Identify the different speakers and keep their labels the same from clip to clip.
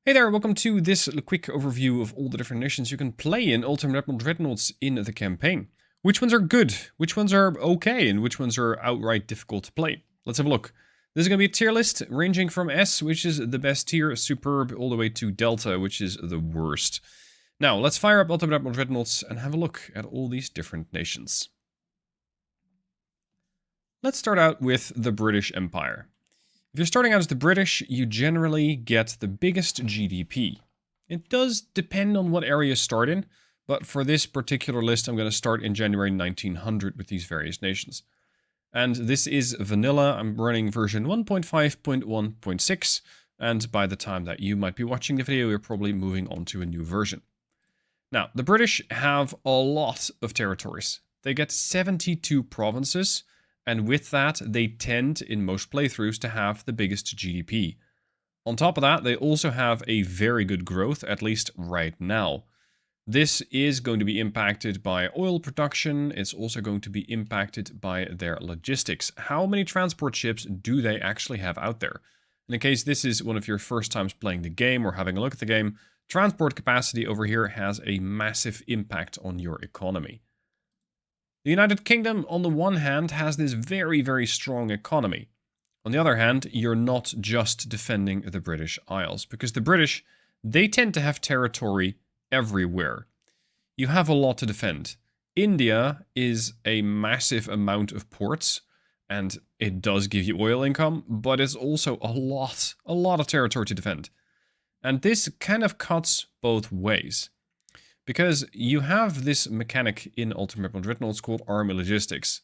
Speaker 1: Hey there, welcome to this quick overview of all the different nations you can play in Admiral Dreadnoughts in the campaign. Which ones are good, which ones are okay, and which ones are outright difficult to play. Let's have a look. This is going to be a tier list ranging from S, which is the best tier, Superb, all the way to Delta, which is the worst. Now, let's fire up Admiral Dreadnoughts and have a look at all these different nations. Let's start out with the British Empire. If you're starting out as the British, you generally get the biggest GDP. It does depend on what area you start in, but for this particular list, I'm going to start in January 1900 with these various nations. And this is vanilla. I'm running version 1.5.1.6, and by the time that you might be watching the video, we're probably moving on to a new version. Now, the British have a lot of territories. They get 72 provinces. And with that, they tend, in most playthroughs, to have the biggest GDP. On top of that, they also have a very good growth, at least right now. This is going to be impacted by oil production. It's also going to be impacted by their logistics. How many transport ships do they actually have out there? And in case this is one of your first times playing the game or having a look at the game, transport capacity over here has a massive impact on your economy. The United Kingdom, on the one hand, has this very, very strong economy. On the other hand, you're not just defending the British Isles, because the British, they tend to have territory everywhere. You have a lot to defend. India is a massive amount of ports, and it does give you oil income, but it's also a lot of territory to defend. And this kind of cuts both ways. Because you have this mechanic in Admiral Dreadnoughts called army logistics.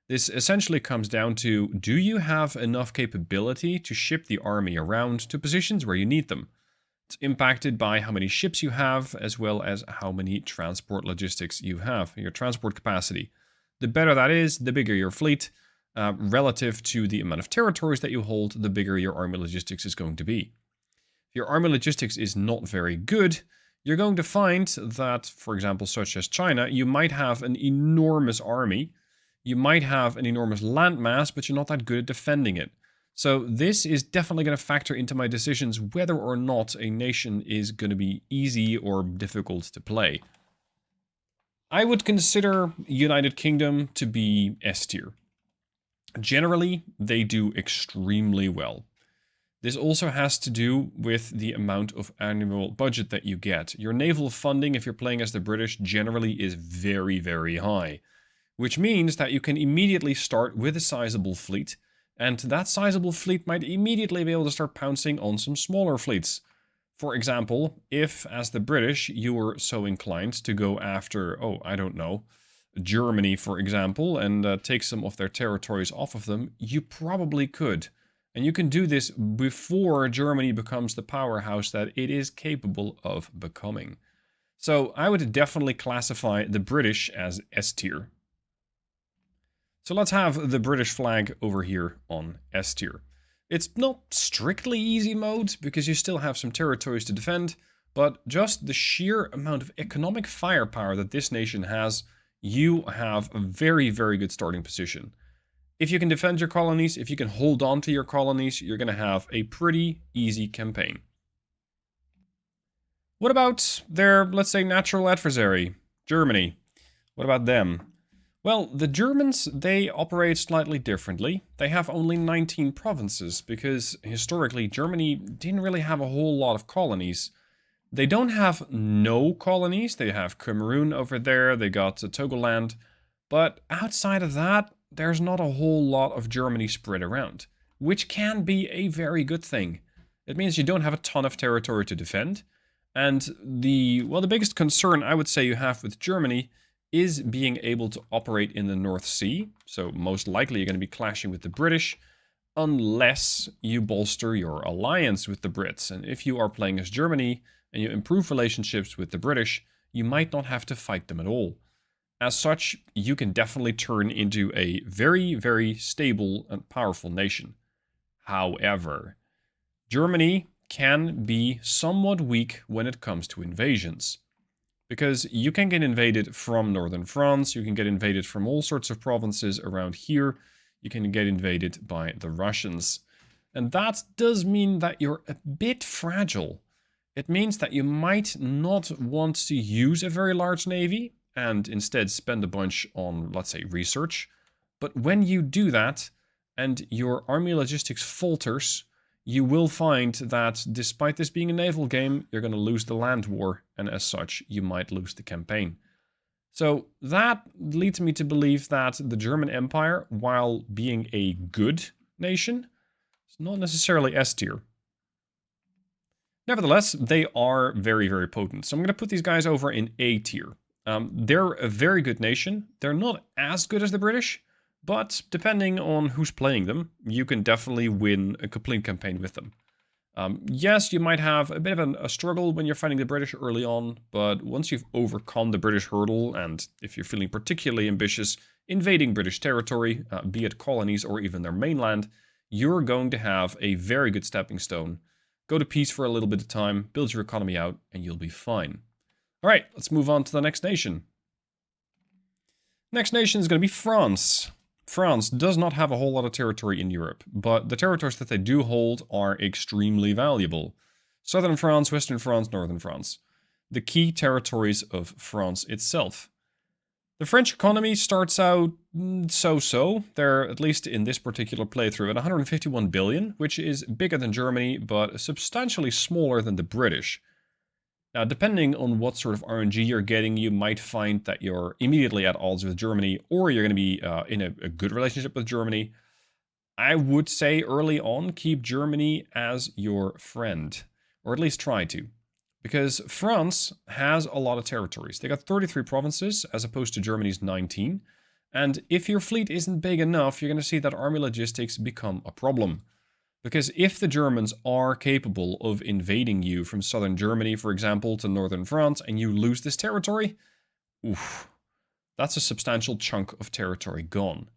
Speaker 1: This essentially comes down to, do you have enough capability to ship the army around to positions where you need them? It's impacted by how many ships you have, as well as how many transport logistics you have, your transport capacity. The better that is, the bigger your fleet. Relative to the amount of territories that you hold, the bigger your army logistics is going to be. If your army logistics is not very good, you're going to find that, for example, such as China, you might have an enormous army, you might have an enormous landmass, but you're not that good at defending it. So this is definitely going to factor into my decisions whether or not a nation is going to be easy or difficult to play. I would consider United Kingdom to be S tier. Generally, they do extremely well. This also has to do with the amount of annual budget that you get. Your naval funding, if you're playing as the British, generally is very, very high. Which means that you can immediately start with a sizable fleet, and that sizable fleet might immediately be able to start pouncing on some smaller fleets. For example, if, as the British, you were so inclined to go after, I don't know, Germany, for example, and take some of their territories off of them, you probably could. And you can do this before Germany becomes the powerhouse that it is capable of becoming. So I would definitely classify the British as S tier. So let's have the British flag over here on S tier. It's not strictly easy mode, because you still have some territories to defend, but just the sheer amount of economic firepower that this nation has, you have a very, very good starting position. If you can defend your colonies, if you can hold on to your colonies, you're going to have a pretty easy campaign. What about their, let's say, natural adversary, Germany? What about them? Well, the Germans, they operate slightly differently. They have only 19 provinces, because historically Germany didn't really have a whole lot of colonies. They don't have no colonies. They have Cameroon over there, they got Togoland, but outside of that, there's not a whole lot of Germany spread around, which can be a very good thing. It means you don't have a ton of territory to defend, and the biggest concern I would say you have with Germany is being able to operate in the North Sea, so most likely you're going to be clashing with the British, unless you bolster your alliance with the Brits. And if you are playing as Germany, and you improve relationships with the British, you might not have to fight them at all. As such, you can definitely turn into a very, very stable and powerful nation. However, Germany can be somewhat weak when it comes to invasions. Because you can get invaded from northern France, you can get invaded from all sorts of provinces around here, you can get invaded by the Russians. And that does mean that you're a bit fragile. It means that you might not want to use a very large navy and instead spend a bunch on, let's say, research. But when you do that and your army logistics falters, you will find that despite this being a naval game, you're going to lose the land war, and as such, you might lose the campaign. So that leads me to believe that the German Empire, while being a good nation, is not necessarily S tier. Nevertheless, they are very, very potent. So I'm going to put these guys over in A tier. They're a very good nation. They're not as good as the British, but depending on who's playing them, you can definitely win a complete campaign with them. Yes, you might have a bit of a struggle when you're fighting the British early on, but once you've overcome the British hurdle, and if you're feeling particularly ambitious, invading British territory, be it colonies or even their mainland, you're going to have a very good stepping stone. Go to peace for a little bit of time, build your economy out, and you'll be fine. Alright, let's move on to the next nation. Next nation is going to be France. France does not have a whole lot of territory in Europe, but the territories that they do hold are extremely valuable. Southern France, Western France, Northern France. The key territories of France itself. The French economy starts out so-so. They're, at least in this particular playthrough, at 151 billion, which is bigger than Germany, but substantially smaller than the British. Now, depending on what sort of RNG you're getting, you might find that you're immediately at odds with Germany, or you're going to be in a good relationship with Germany. I would say early on, keep Germany as your friend, or at least try to. Because France has a lot of territories. They got 33 provinces, as opposed to Germany's 19. And if your fleet isn't big enough, you're going to see that army logistics become a problem. Because if the Germans are capable of invading you from southern Germany, for example, to northern France, and you lose this territory, oof, that's a substantial chunk of territory gone.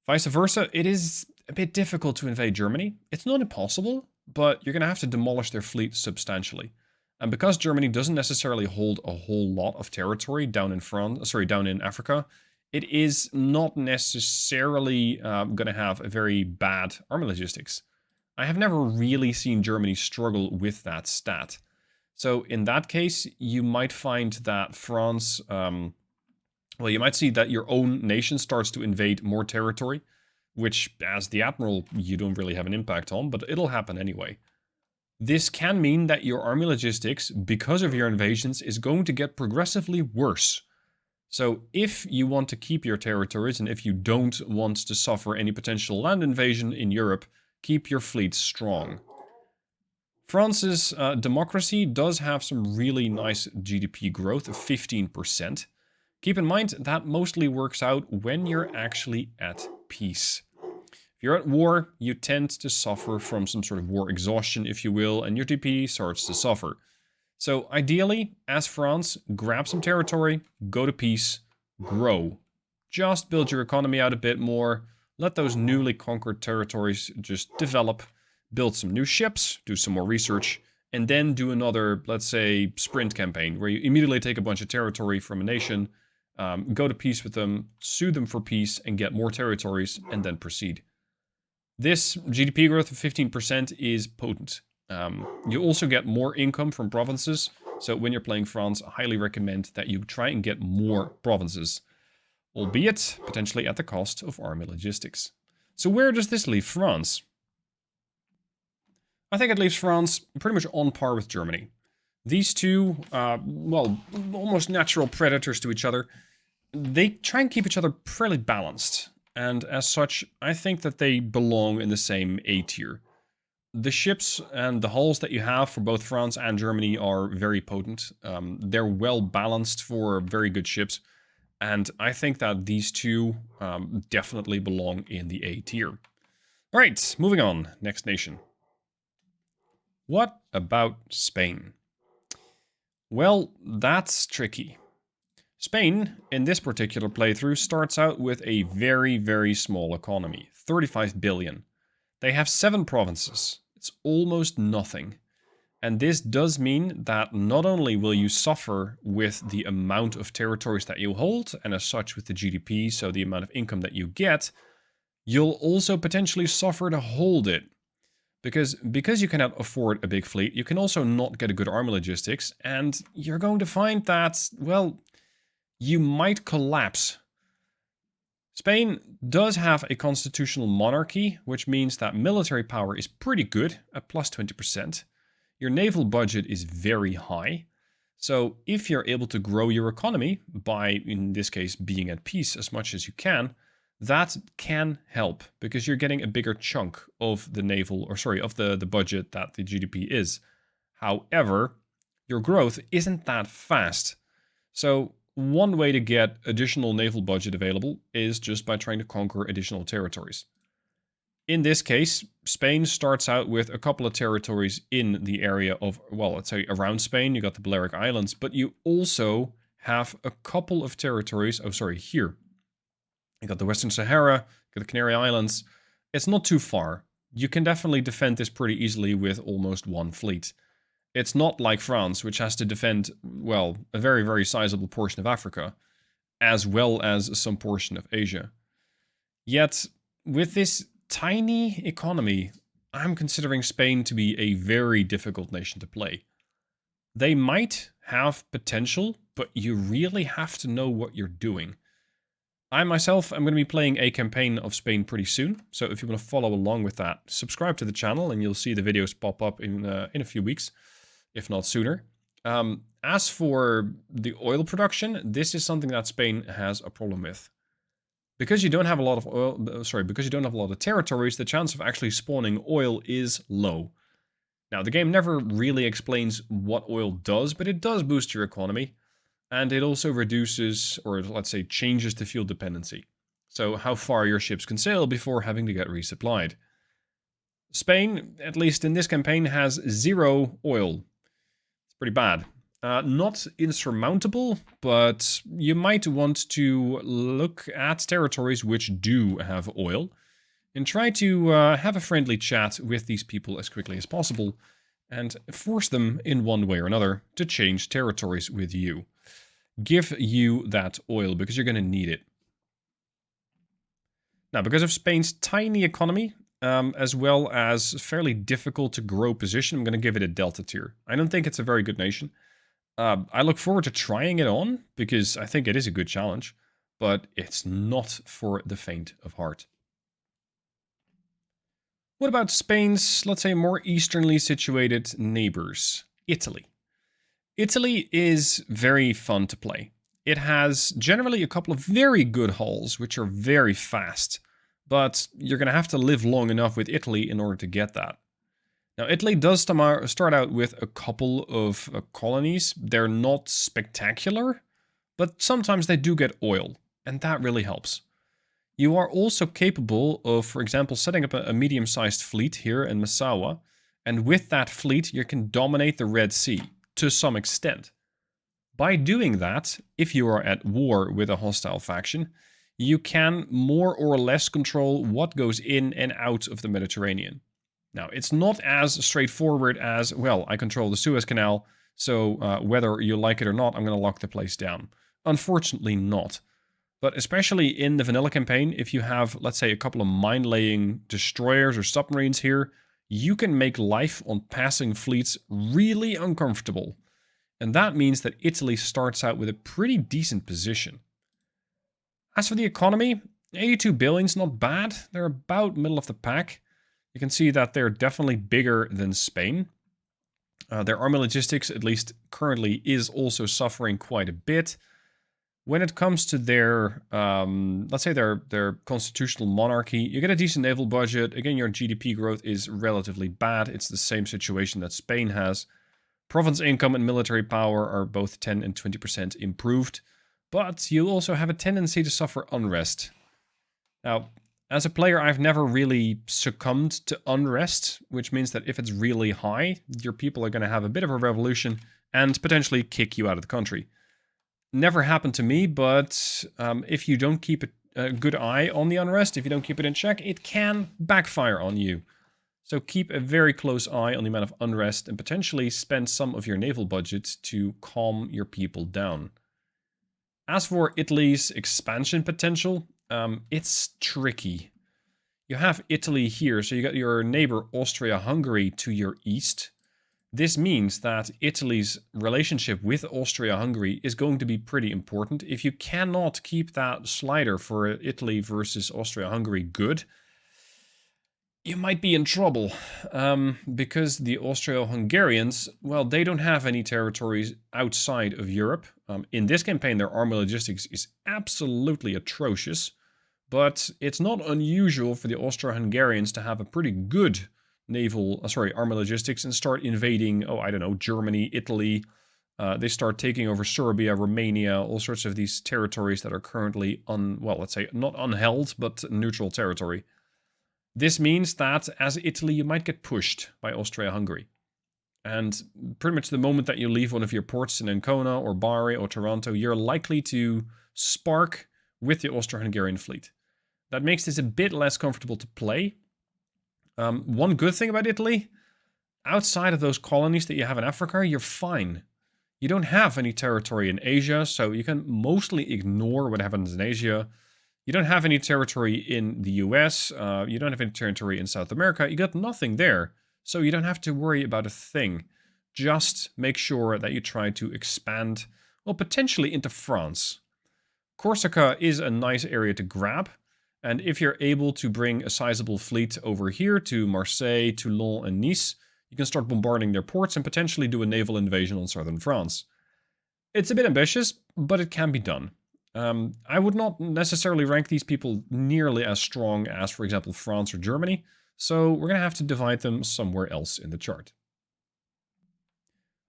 Speaker 1: Vice versa, it is a bit difficult to invade Germany. It's not impossible, but you're going to have to demolish their fleet substantially. And because Germany doesn't necessarily hold a whole lot of territory down in Africa, it is not necessarily going to have a very bad army logistics. I have never really seen Germany struggle with that stat. So in that case, you might find that France, you might see that your own nation starts to invade more territory, which, as the Admiral, you don't really have an impact on, but it'll happen anyway. This can mean that your army logistics, because of your invasions, is going to get progressively worse. So if you want to keep your territories, and if you don't want to suffer any potential land invasion in Europe, keep your fleet strong. France's democracy does have some really nice GDP growth of 15%. Keep in mind that mostly works out when you're actually at peace. If you're at war, you tend to suffer from some sort of war exhaustion, if you will, and your GDP starts to suffer. So ideally, as France, grab some territory, go to peace, grow. Just build your economy out a bit more, let those newly conquered territories just develop, build some new ships, do some more research, and then do another, let's say, sprint campaign, where you immediately take a bunch of territory from a nation, go to peace with them, sue them for peace, and get more territories, and then proceed. This GDP growth of 15% is potent. You also get more income from provinces, so when you're playing France, I highly recommend that you try and get more provinces, albeit potentially at the cost of army logistics. So where does this leave France? I think it leaves France pretty much on par with Germany. These two, almost natural predators to each other, they try and keep each other fairly balanced. And as such, I think that they belong in the same A tier. The ships and the hulls that you have for both France and Germany are very potent. They're well balanced for very good ships. And I think that these two definitely belong in the A tier. All right, moving on. Next nation. What about Spain? Well, that's tricky. Spain, in this particular playthrough, starts out with a very, very small economy, 35 billion. They have 7 provinces. It's almost nothing. And this does mean that not only will you suffer with the amount of territories that you hold, and as such with the GDP, so the amount of income that you get, you'll also potentially suffer to hold it. Because you cannot afford a big fleet, you can also not get a good army logistics, and you're going to find that, well, you might collapse. Spain does have a constitutional monarchy, which means that military power is pretty good at plus 20%. Your naval budget is very high. So if you're able to grow your economy by, in this case, being at peace as much as you can, that can help because you're getting a bigger chunk of the the budget that the GDP is. However, your growth isn't that fast. So one way to get additional naval budget available is just by trying to conquer additional territories. In this case, Spain starts out with a couple of territories in the area of, well, let's say around Spain. You got the Balearic Islands, but you also have a couple of territories. Oh, sorry, here. You got the Western Sahara, you got the Canary Islands. It's not too far. You can definitely defend this pretty easily with almost one fleet. It's not like France, which has to defend, well, a very, very sizable portion of Africa, as well as some portion of Asia. Yet, with this tiny economy, I'm considering Spain to be a very difficult nation to play. They might have potential, but you really have to know what you're doing. I myself am going to be playing a campaign of Spain pretty soon, so if you want to follow along with that, subscribe to the channel and you'll see the videos pop up in a few weeks, if not sooner. As for the oil production, this is something that Spain has a problem with. Because you don't have a lot of oil, because you don't have a lot of territories, the chance of actually spawning oil is low. Now, the game never really explains what oil does, but it does boost your economy. And it also reduces, or let's say changes the fuel dependency. So how far your ships can sail before having to get resupplied. Spain, at least in this campaign, has 0 oil. It's pretty bad. Not insurmountable, but you might want to look at territories which do have oil and try to have a friendly chat with these people as quickly as possible and force them in one way or another to change territories with you. Give you that oil because you're going to need it. Now, because of Spain's tiny economy, as well as fairly difficult to grow position, I'm going to give it a Delta tier. I don't think it's a very good nation. I look forward to trying it on because I think it is a good challenge, but it's not for the faint of heart. What about Spain's, let's say, more easternly situated neighbors? Italy. Italy is very fun to play. It has generally a couple of very good hulls, which are very fast, but you're going to have to live long enough with Italy in order to get that. Now, Italy does start out with a couple of colonies. They're not spectacular, but sometimes they do get oil, and that really helps. You are also capable of, for example, setting up a medium-sized fleet here in Massawa, and with that fleet, you can dominate the Red Sea to some extent. By doing that, if you are at war with a hostile faction, you can more or less control what goes in and out of the Mediterranean. Now, it's not as straightforward as, well, I control the Suez Canal, so whether you like it or not, I'm going to lock the place down. Unfortunately not. But especially in the vanilla campaign, if you have, let's say, a couple of mine-laying destroyers or submarines here, you can make life on passing fleets really uncomfortable. And that means that Italy starts out with a pretty decent position. As for the economy, 82 billion's not bad. They're about middle of the pack. You can see that they're definitely bigger than Spain. Their army logistics, at least currently, is also suffering quite a bit. When it comes to their, let's say their constitutional monarchy, you get a decent naval budget. Again, your GDP growth is relatively bad. It's the same situation that Spain has. Province income and military power are both 10 and 20% improved. But you also have a tendency to suffer unrest. Now, as a player, I've never really succumbed to unrest, which means that if it's really high, your people are going to have a bit of a revolution and potentially kick you out of the country. Never happened to me, but if you don't keep a good eye on the unrest, if you don't keep it in check, it can backfire on you. So keep a very close eye on the amount of unrest and potentially spend some of your naval budget to calm your people down. As for Italy's expansion potential, it's tricky. You have Italy here, so you got your neighbor Austria-Hungary to your east. This means that Italy's relationship with Austria-Hungary is going to be pretty important. If you cannot keep that slider for Italy versus Austria-Hungary good, you might be in trouble, because the Austro-Hungarians, well, they don't have any territories outside of Europe. In this campaign, their army logistics is absolutely atrocious, but it's not unusual for the Austro-Hungarians to have a pretty good army logistics and start invading, I don't know, Germany, Italy. They start taking over Serbia, Romania, all sorts of these territories that are currently let's say not unheld, but neutral territory. This means that as Italy, you might get pushed by Austria-Hungary. And pretty much the moment that you leave one of your ports in Ancona or Bari or Taranto, you're likely to spark with the Austro-Hungarian fleet. That makes this a bit less comfortable to play. One good thing about Italy, outside of those colonies that you have in Africa, you're fine. You don't have any territory in Asia, so you can mostly ignore what happens in Asia. You don't have any territory in the US, you don't have any territory in South America, you got nothing there. So you don't have to worry about a thing. Just make sure that you try to expand, well, potentially into France. Corsica is a nice area to grab, and if you're able to bring a sizable fleet over here to Marseille, Toulon, and Nice, you can start bombarding their ports and potentially do a naval invasion on southern France. It's a bit ambitious, but it can be done. I would not necessarily rank these people nearly as strong as, for example, France or Germany, so we're going to have to divide them somewhere else in the chart.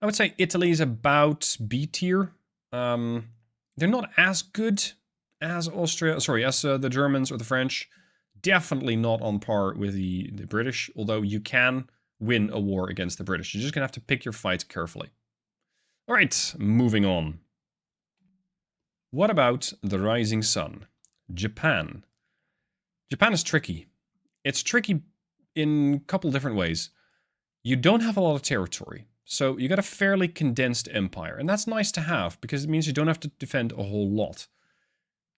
Speaker 1: I would say Italy is about B tier. They're not as good as the Germans or the French. Definitely not on par with the British, although you can win a war against the British. You're just going to have to pick your fights carefully. All right, moving on. What about the rising sun? Japan. Japan is tricky. It's tricky in a couple different ways. You don't have a lot of territory, so you got a fairly condensed empire, and that's nice to have because it means you don't have to defend a whole lot.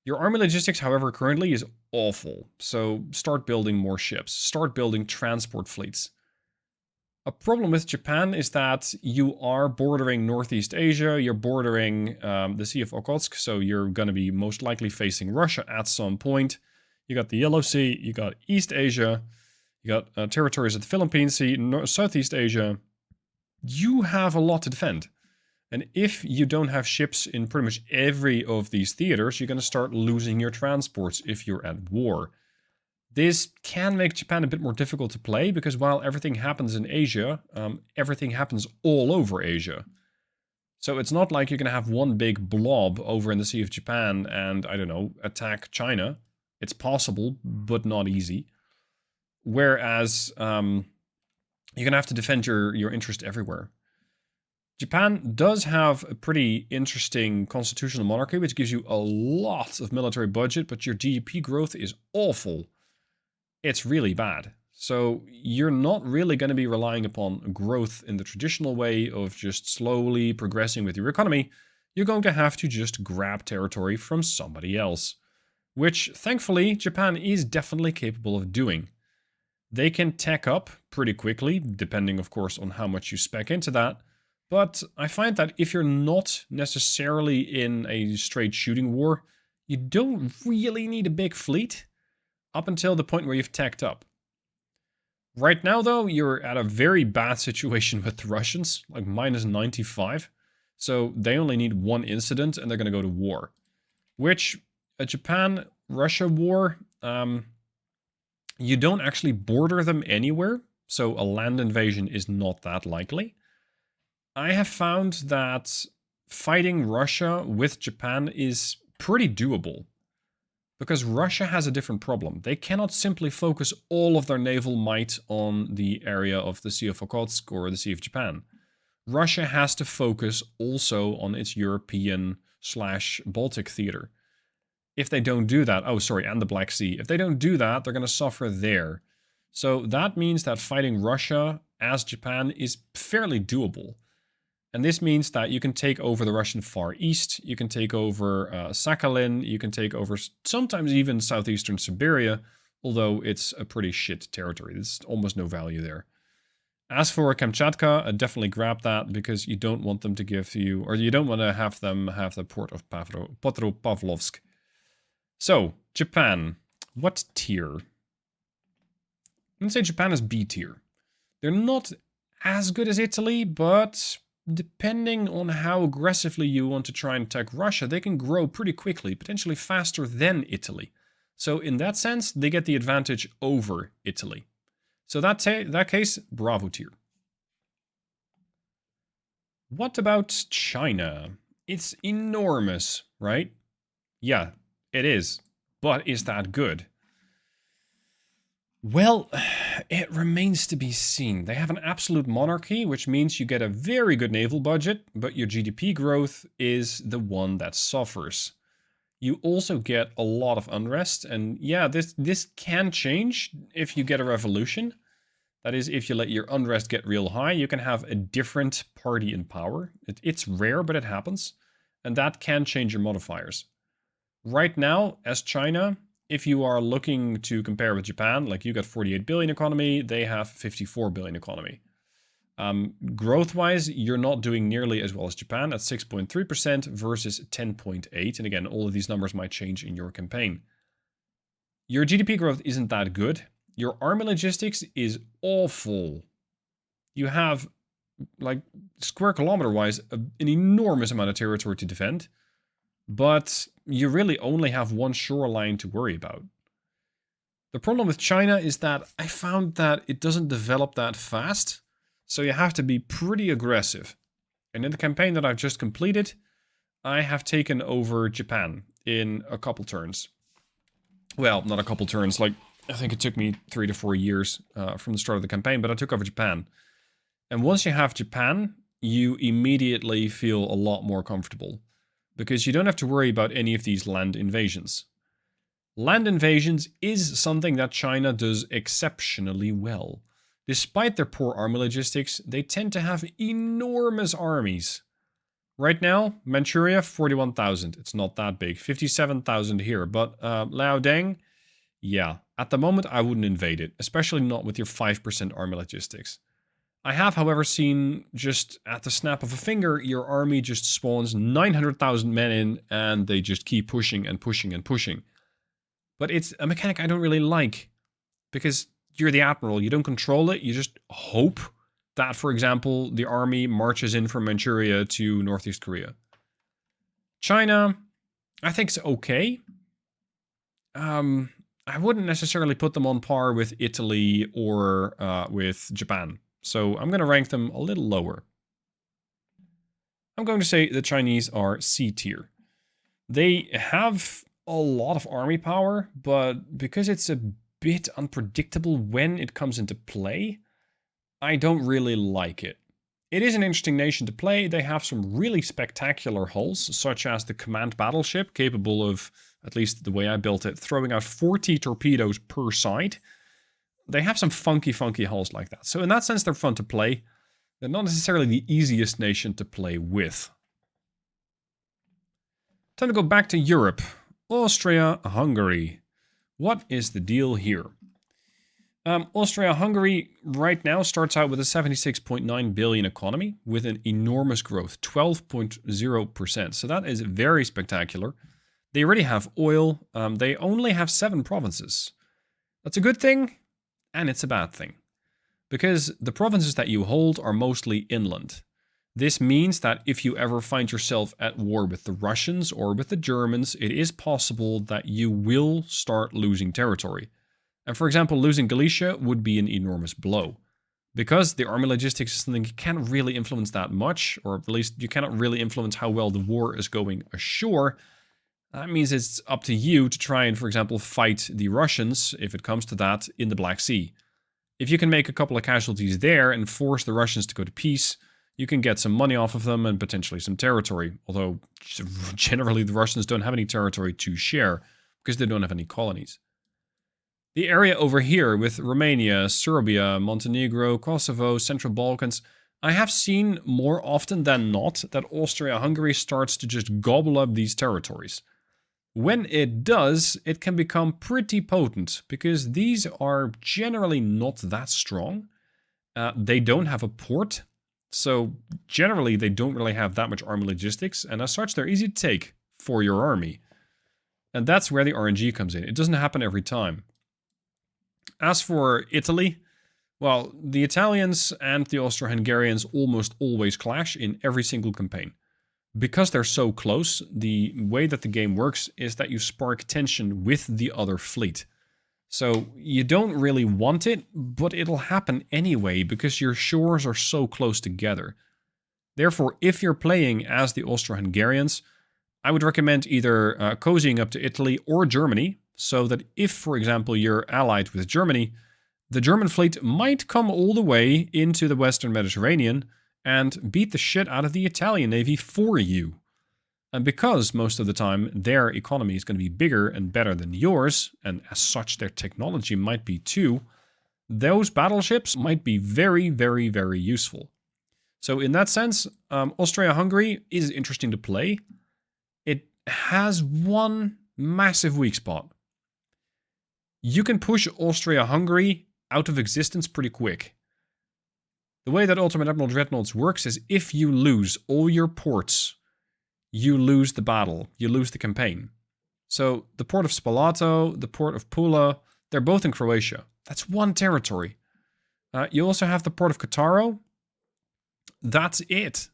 Speaker 1: Your army logistics, however, currently is awful, so start building more ships, start building transport fleets. A problem with Japan is that you are bordering Northeast Asia, you're bordering the Sea of Okhotsk, so you're going to be most likely facing Russia at some point. You got the Yellow Sea, you got East Asia, you got territories at the Philippine Sea, Southeast Asia. You have a lot to defend. And if you don't have ships in pretty much every of these theaters, you're going to start losing your transports if you're at war. This can make Japan a bit more difficult to play, because while everything happens in Asia, everything happens all over Asia. So it's not like you're going to have one big blob over in the Sea of Japan and, I don't know, attack China. It's possible, but not easy. Whereas you're going to have to defend your interest everywhere. Japan does have a pretty interesting constitutional monarchy, which gives you a lot of military budget, but your GDP growth is awful. It's really bad. So you're not really going to be relying upon growth in the traditional way of just slowly progressing with your economy. You're going to have to just grab territory from somebody else, which thankfully Japan is definitely capable of doing. They can tech up pretty quickly, depending of course on how much you spec into that. But I find that if you're not necessarily in a straight shooting war, you don't really need a big fleet up until the point where you've teched up. Right now, though, you're at a very bad situation with the Russians, like minus 95. So they only need one incident and they're going to go to war. Which, a Japan-Russia war, you don't actually border them anywhere. So a land invasion is not that likely. I have found that fighting Russia with Japan is pretty doable. Because Russia has a different problem. They cannot simply focus all of their naval might on the area of the Sea of Okhotsk or the Sea of Japan. Russia has to focus also on its European/Baltic theater. If they don't do that, and the Black Sea. If they don't do that, they're going to suffer there. So that means that fighting Russia as Japan is fairly doable. And this means that you can take over the Russian Far East, you can take over Sakhalin, you can take over sometimes even southeastern Siberia, although it's a pretty shit territory. There's almost no value there. As for Kamchatka, definitely grab that because you don't want them to give you, or you don't want to have them have the port of Petropavlovsk. So, Japan. What tier? I'm going to say Japan is B tier. They're not as good as Italy, but depending on how aggressively you want to try and attack Russia, they can grow pretty quickly, potentially faster than Italy. So in that sense, they get the advantage over Italy. So that case, Bravo tier. What about China? It's enormous, right? Yeah, it is. But is that good? Well, it remains to be seen. They have an absolute monarchy, which means you get a very good naval budget, but your GDP growth is the one that suffers. You also get a lot of unrest, and yeah, this can change if you get a revolution. That is, if you let your unrest get real high, you can have a different party in power. It's rare, but it happens, and that can change your modifiers. Right now, as China, if you are looking to compare with Japan, like you got 48 billion economy, they have 54 billion economy. Growth-wise, you're not doing nearly as well as Japan at 6.3% versus 10.8%. And again, all of these numbers might change in your campaign. Your GDP growth isn't that good. Your army logistics is awful. You have, like, square kilometer-wise, an enormous amount of territory to defend. But you really only have one shoreline to worry about. The problem with China is that I found that it doesn't develop that fast. So you have to be pretty aggressive. And in the campaign that I've just completed, I have taken over Japan in a couple turns. Well, not a couple turns, like I think it took me 3 to 4 years from the start of the campaign, but I took over Japan. And once you have Japan, you immediately feel a lot more comfortable. Because you don't have to worry about any of these land invasions. Land invasions is something that China does exceptionally well. Despite their poor army logistics, they tend to have enormous armies. Right now, Manchuria, 41,000. It's not that big. 57,000 here. But Liaodong, yeah. At the moment, I wouldn't invade it. Especially not with your 5% army logistics. I have, however, seen just at the snap of a finger, your army just spawns 900,000 men in, and they just keep pushing and pushing and pushing. But it's a mechanic I don't really like. Because you're the admiral, you don't control it, you just hope that, for example, the army marches in from Manchuria to Northeast Korea. China, I think it's okay. I wouldn't necessarily put them on par with Italy or with Japan. So I'm going to rank them a little lower. I'm going to say the Chinese are C tier. They have a lot of army power, but because it's a bit unpredictable when it comes into play, I don't really like it. It is an interesting nation to play. They have some really spectacular hulls, such as the command battleship, capable of, at least the way I built it, throwing out 40 torpedoes per side. They have some funky hulls like that. So in that sense, they're fun to play. They're not necessarily the easiest nation to play with. Time to go back to Europe. Austria-Hungary. What is the deal here? Austria-Hungary right now starts out with a 76.9 billion economy with an enormous growth, 12.0%. So that is very spectacular. They already have oil. They only have 7 provinces. That's a good thing, and it's a bad thing. Because the provinces that you hold are mostly inland. This means that if you ever find yourself at war with the Russians or with the Germans, it is possible that you will start losing territory. And for example, losing Galicia would be an enormous blow. Because the army logistics is something you can't really influence that much, or at least you cannot really influence how well the war is going ashore, that means it's up to you to try and, for example, fight the Russians, if it comes to that, in the Black Sea. If you can make a couple of casualties there and force the Russians to go to peace, you can get some money off of them and potentially some territory. Although, generally, the Russians don't have any territory to share, because they don't have any colonies. The area over here with Romania, Serbia, Montenegro, Kosovo, Central Balkans, I have seen more often than not that Austria-Hungary starts to just gobble up these territories. When it does, it can become pretty potent, because these are generally not that strong. They don't have a port, so generally they don't really have that much army logistics, and as such they're easy to take for your army. And that's where the RNG comes in. It doesn't happen every time. As for Italy, well, the Italians and the Austro-Hungarians almost always clash in every single campaign. Because they're so close, the way that the game works is that you spark tension with the other fleet. So you don't really want it, but it'll happen anyway because your shores are so close together. Therefore, if you're playing as the Austro-Hungarians, I would recommend either cozying up to Italy or Germany, so that if, for example, you're allied with Germany, the German fleet might come all the way into the Western Mediterranean and beat the shit out of the Italian Navy for you. And because most of the time their economy is going to be bigger and better than yours, and as such their technology might be too, those battleships might be very, very, very useful. So in that sense, Austria-Hungary is interesting to play. It has one massive weak spot. You can push Austria-Hungary out of existence pretty quick. The way that Ultimate Admiral Dreadnoughts works is if you lose all your ports, you lose the battle, you lose the campaign. So the port of Spalato, the port of Pula, they're both in Croatia. That's one territory. You also have the port of Cattaro. That's it.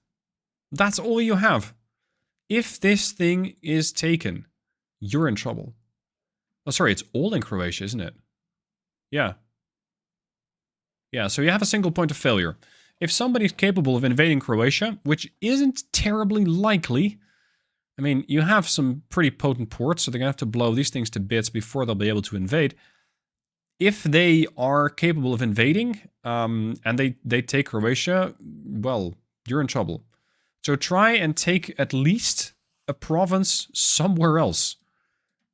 Speaker 1: That's all you have. If this thing is taken, you're in trouble. Oh, sorry, it's all in Croatia, isn't it? Yeah. Yeah, so you have a single point of failure. If somebody's capable of invading Croatia, which isn't terribly likely, I mean, you have some pretty potent ports, so they're going to have to blow these things to bits before they'll be able to invade. If they are capable of invading, and they take Croatia, well, you're in trouble. So try and take at least a province somewhere else.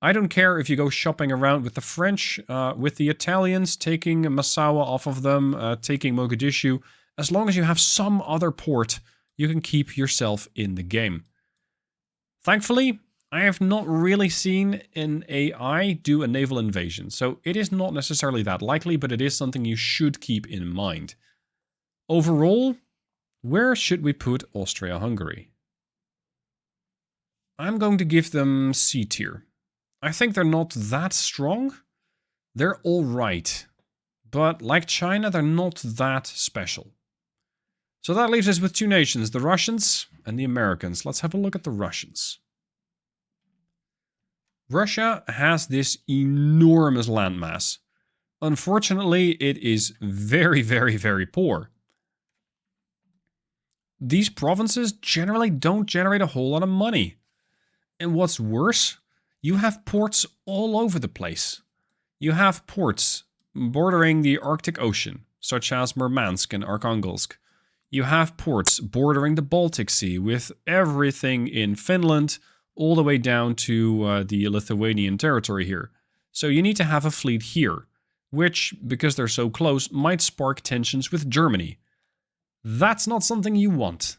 Speaker 1: I don't care if you go shopping around with the French, with the Italians, taking Massawa off of them, taking Mogadishu. As long as you have some other port, you can keep yourself in the game. Thankfully, I have not really seen an AI do a naval invasion, so it is not necessarily that likely, but it is something you should keep in mind. Overall, where should we put Austria-Hungary? I'm going to give them C tier. I think they're not that strong. They're alright. But like China, they're not that special. So that leaves us with two nations, the Russians and the Americans. Let's have a look at the Russians. Russia has this enormous landmass. Unfortunately, it is very, very, very poor. These provinces generally don't generate a whole lot of money. And what's worse, you have ports all over the place. You have ports bordering the Arctic Ocean, such as Murmansk and Arkhangelsk. You have ports bordering the Baltic Sea, with everything in Finland all the way down to the Lithuanian territory here. So you need to have a fleet here, which, because they're so close, might spark tensions with Germany. That's not something you want.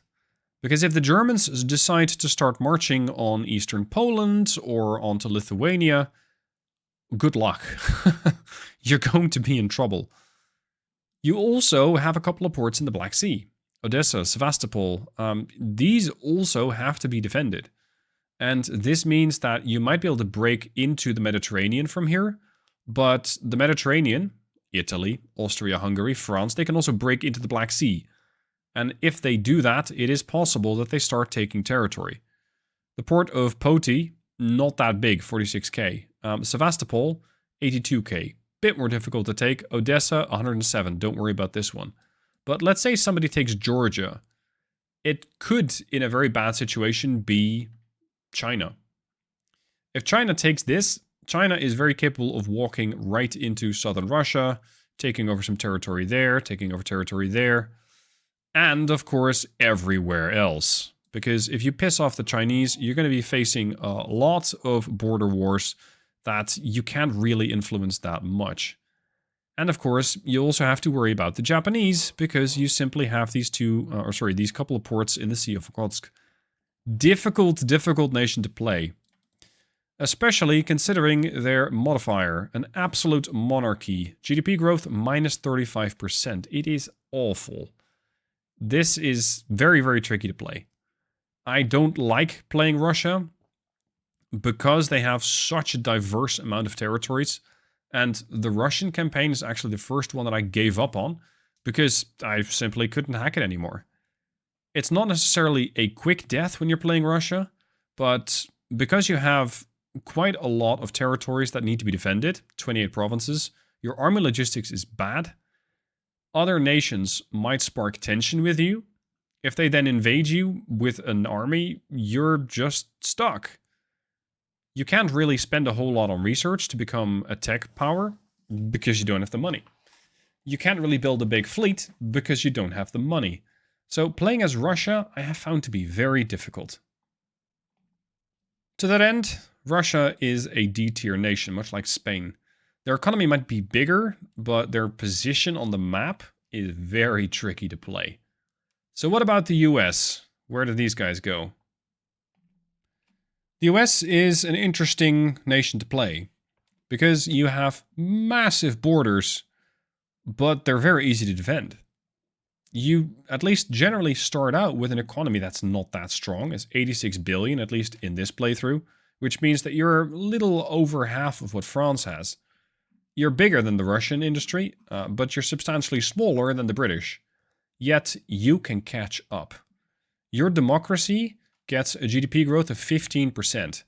Speaker 1: Because if the Germans decide to start marching on eastern Poland or onto Lithuania, good luck. You're going to be in trouble. You also have a couple of ports in the Black Sea. Odessa, Sevastopol. These also have to be defended. And this means that you might be able to break into the Mediterranean from here. But the Mediterranean, Italy, Austria-Hungary, France, they can also break into the Black Sea. And if they do that, it is possible that they start taking territory. The port of Poti, not that big, 46k. Sevastopol, 82k. Bit more difficult to take. Odessa, 107. Don't worry about this one. But let's say somebody takes Georgia. It could, in a very bad situation, be China. If China takes this, China is very capable of walking right into southern Russia, taking over some territory there, taking over territory there. And, of course, everywhere else. Because if you piss off the Chinese, you're going to be facing a lot of border wars that you can't really influence that much. And, of course, you also have to worry about the Japanese, because you simply have these these couple of ports in the Sea of Okhotsk. Difficult nation to play. Especially considering their modifier, an absolute monarchy. GDP growth minus 35%. It is awful. This is very, very tricky to play. I don't like playing Russia because they have such a diverse amount of territories. And the Russian campaign is actually the first one that I gave up on because I simply couldn't hack it anymore. It's not necessarily a quick death when you're playing Russia, but because you have quite a lot of territories that need to be defended, 28 provinces, your army logistics is bad. Other nations might spark tension with you. If they then invade you with an army, you're just stuck. You can't really spend a whole lot on research to become a tech power because you don't have the money. You can't really build a big fleet because you don't have the money. So playing as Russia, I have found to be very difficult. To that end, Russia is a D-tier nation, much like Spain. Their economy might be bigger, but their position on the map is very tricky to play. So what about the US? Where do these guys go? The US is an interesting nation to play, because you have massive borders, but they're very easy to defend. You at least generally start out with an economy that's not that strong. It's 86 billion, at least in this playthrough, which means that you're a little over half of what France has. You're bigger than the Russian industry, but you're substantially smaller than the British. Yet you can catch up. Your democracy gets a GDP growth of 15%.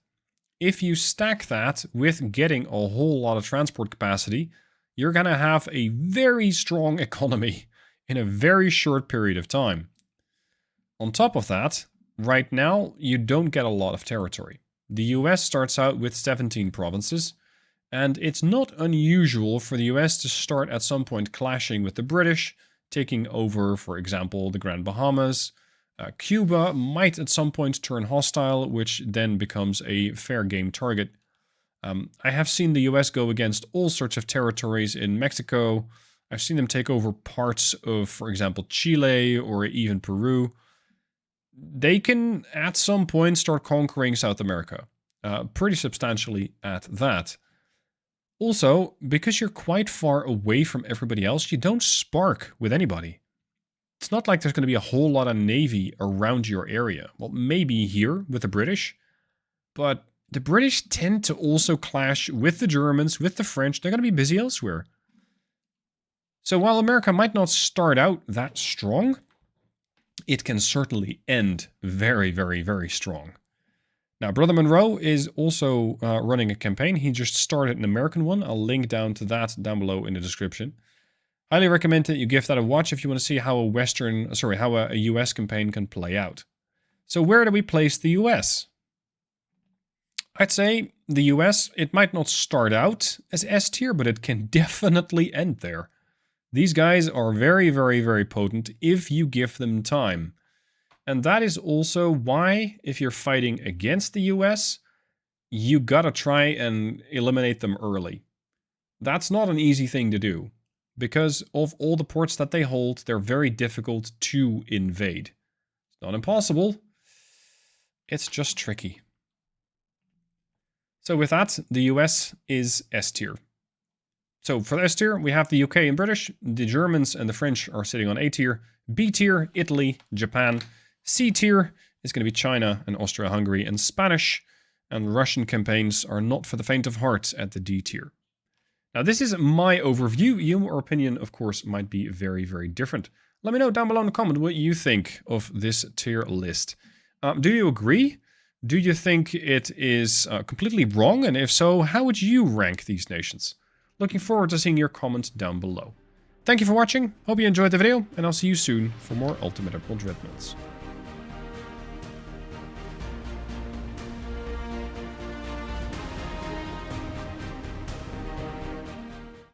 Speaker 1: If you stack that with getting a whole lot of transport capacity, you're going to have a very strong economy in a very short period of time. On top of that, right now, you don't get a lot of territory. The US starts out with 17 provinces, and it's not unusual for the US to start at some point clashing with the British, taking over, for example, the Grand Bahamas. Cuba might at some point turn hostile, which then becomes a fair game target. I have seen the US go against all sorts of territories in Mexico. I've seen them take over parts of, for example, Chile or even Peru. They can, at some point, start conquering South America. Pretty substantially at that. Also, because you're quite far away from everybody else, you don't spark with anybody. It's not like there's going to be a whole lot of navy around your area. Well, maybe here with the British, but the British tend to also clash with the Germans, with the French. They're going to be busy elsewhere. So while America might not start out that strong, it can certainly end very, very, very strong. Now, Brother Monroe is also running a campaign. He just started an American one. I'll link down to that down below in the description. Highly recommend that you give that a watch if you want to see how a US campaign can play out. So where do we place the US? I'd say the US, it might not start out as S tier, but it can definitely end there. These guys are very, very, very potent if you give them time. And that is also why, if you're fighting against the US, you gotta try and eliminate them early. That's not an easy thing to do. Because of all the ports that they hold, they're very difficult to invade. It's not impossible. It's just tricky. So with that, the US is S tier. So for the S tier, we have the UK and British. The Germans and the French are sitting on A tier. B tier, Italy, Japan. C tier is going to be China and Austria-Hungary and Spanish. And Russian campaigns are not for the faint of heart at the D tier. Now, this is my overview. Your opinion, of course, might be very, very different. Let me know down below in the comment what you think of this tier list. Do you agree? Do you think it is completely wrong? And if so, how would you rank these nations? Looking forward to seeing your comments down below. Thank you for watching. Hope you enjoyed the video, and I'll see you soon for more Ultimate Admiral Dreadnoughts.